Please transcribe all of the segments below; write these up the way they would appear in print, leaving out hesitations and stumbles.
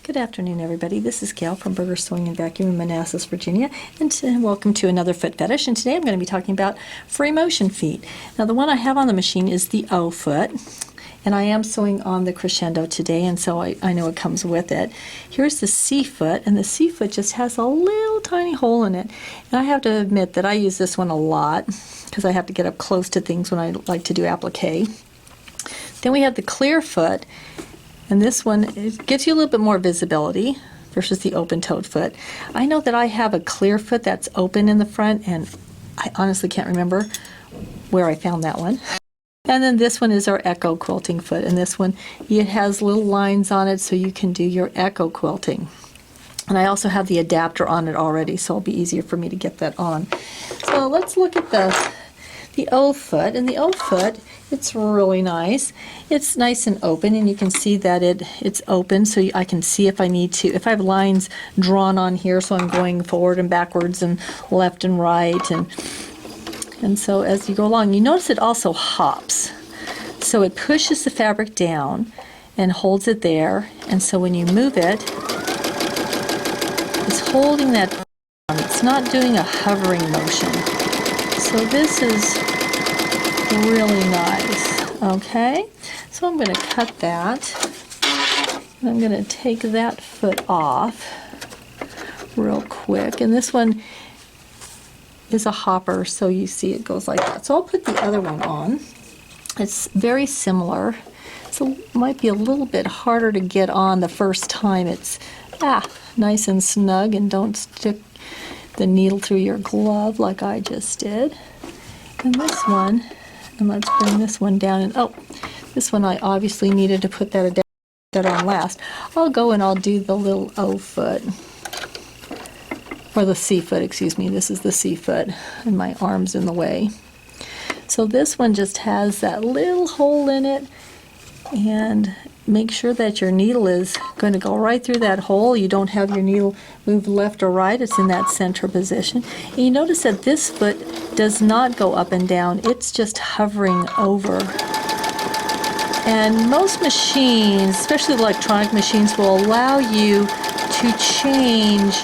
Good afternoon, everybody. This is Gail from Burger Sewing and Vacuum in Manassas, Virginia, and welcome to another foot fetish. And today I'm going to be talking about free motion feet. Now, the one I have on the machine is the O foot, and I am sewing on the crescendo today, and so I know it comes with it. Here's the C foot, and the C foot just has a little tiny hole in it. And I have to admit that I use this one a lot because I have to get up close to things when I like to do applique. Then we have the clear foot. And this one, it gives you a little bit more visibility versus the open-toed foot. I know that I have a clear foot that's open in the front, and I honestly can't remember where I found that one. And then this one is our echo quilting foot, and this one, it has little lines on it so you can do your echo quilting. And I also have the adapter on it already, so it'll be easier for me to get that on. So let's look at the O foot, and the O foot, it's really nice. It's nice and open, and you can see that it's open, so I can see if I need to. If I have lines drawn on here, so I'm going forward and backwards and left and right, and so as you go along, you notice it also hops. So it pushes the fabric down and holds it there, and so when you move it, it's holding that down. It's not doing a hovering motion. So this is really nice. Okay, so I'm going to cut that. I'm going to take that foot off real quick, and this one is a hopper, so you see it goes like that. So I'll put the other one on. It's very similar, so it might be a little bit harder to get on the first time. It's nice and snug, and don't stick the needle through your glove like I just did. And this one, and let's bring this one down, and this one I obviously needed to put that on last. I'll go and I'll do the little O foot, or the C foot, excuse me. This is the C foot, and my arm's in the way. So this one just has that little hole in it, and make sure that your needle is going to go right through that hole. You don't have your needle move left or right. It's in that center position. And you notice that this foot does not go up and down. It's just hovering over. And most machines, especially electronic machines, will allow you to change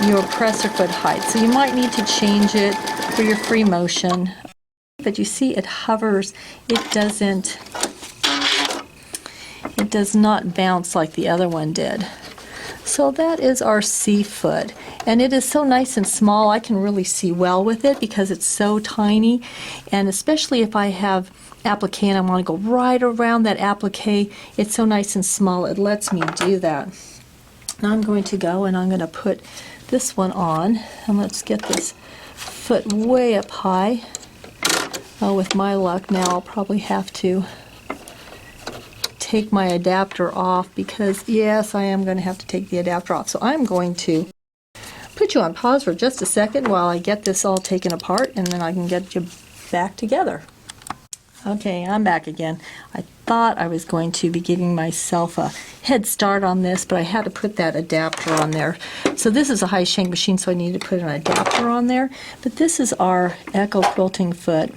your presser foot height. So you might need to change it for your free motion. But you see it hovers. It does not bounce like the other one did. So that is our C foot, and it is so nice and small. I can really see well with it because it's so tiny, and especially if I have applique and I want to go right around that applique, it's so nice and small. It lets me do that. Now I'm going to go and I'm going to put this one on, and let's get this foot way up high. With my luck now, I'll probably have to take my adapter off, because yes, I am going to have to take the adapter off. So I'm going to put you on pause for just a second while I get this all taken apart, and then I can get you back together. Okay, I'm back again. I thought I was going to be giving myself a head start on this, but I had to put that adapter on there. So this is a high shank machine, so I needed to put an adapter on there. But this is our echo quilting foot.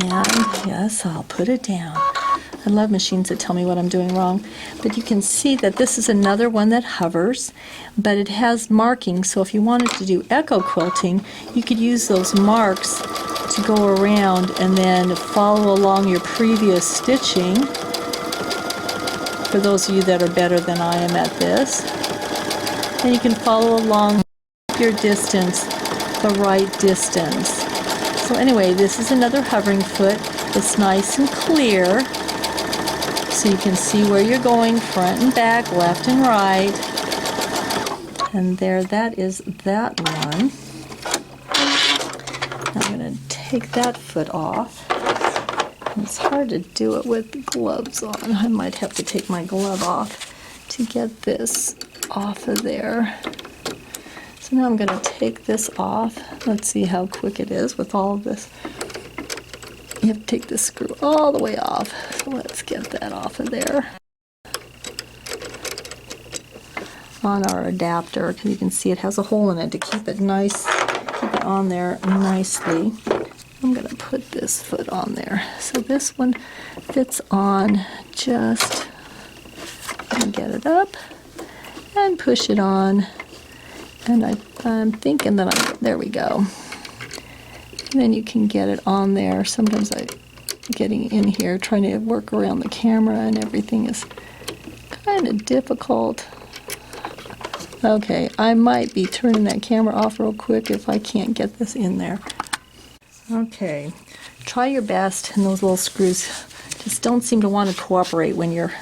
And yes, I'll put it down. I love machines that tell me what I'm doing wrong. But you can see that this is another one that hovers, but it has markings, so if you wanted to do echo quilting, you could use those marks to go around and then follow along your previous stitching, for those of you that are better than I am at this. And you can follow along your distance, the right distance. So anyway, this is another hovering foot. It's nice and clear, so you can see where you're going, front and back, left and right. And there, that is that one. I'm going to take that foot off. It's hard to do it with gloves on. I might have to take my glove off to get this off of there. So now I'm going to take this off. Let's see how quick it is with all of this. You have to take this screw all the way off. So let's get that off of there. On our adapter, because you can see it has a hole in it to keep it nice, keep it on there nicely. I'm going to put this foot on there. So this one fits on just, get it up. and push it on. And I'm thinking that there we go. And then you can get it on there. Sometimes I'm getting in here, trying to work around the camera, and everything is kind of difficult. Okay, I might be turning that camera off real quick if I can't get this in there. Okay, try your best, and those little screws just don't seem to want to cooperate when you're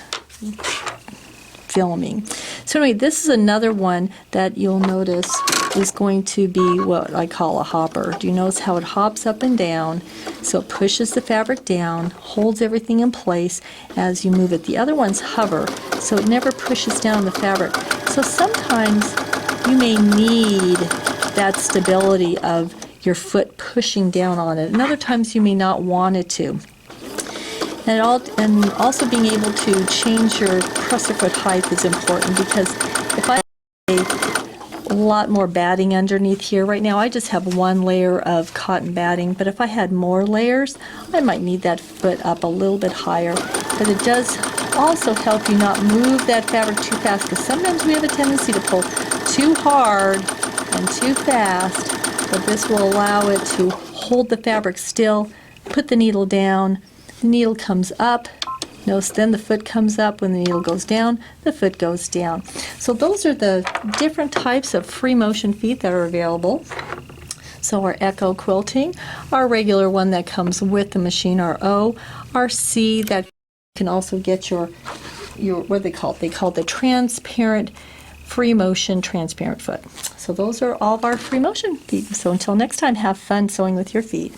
filming. So anyway, this is another one that you'll notice is going to be what I call a hopper. Do you notice how it hops up and down? So it pushes the fabric down, holds everything in place as you move it. The other ones hover, so it never pushes down the fabric. So sometimes you may need that stability of your foot pushing down on it, and other times you may not want it to. And also being able to change your presser foot height is important, because if I have a lot more batting underneath here, right now I just have one layer of cotton batting, but if I had more layers, I might need that foot up a little bit higher. But it does also help you not move that fabric too fast, because sometimes we have a tendency to pull too hard and too fast, but this will allow it to hold the fabric still, put the needle down. The needle comes up. Notice then the foot comes up. When the needle goes down, the foot goes down. So those are the different types of free motion feet that are available. So our Echo quilting, our regular one that comes with the machine, our O, our C that can also get your what do they call it? They call it the transparent free motion transparent foot. So those are all of our free motion feet. So until next time, have fun sewing with your feet.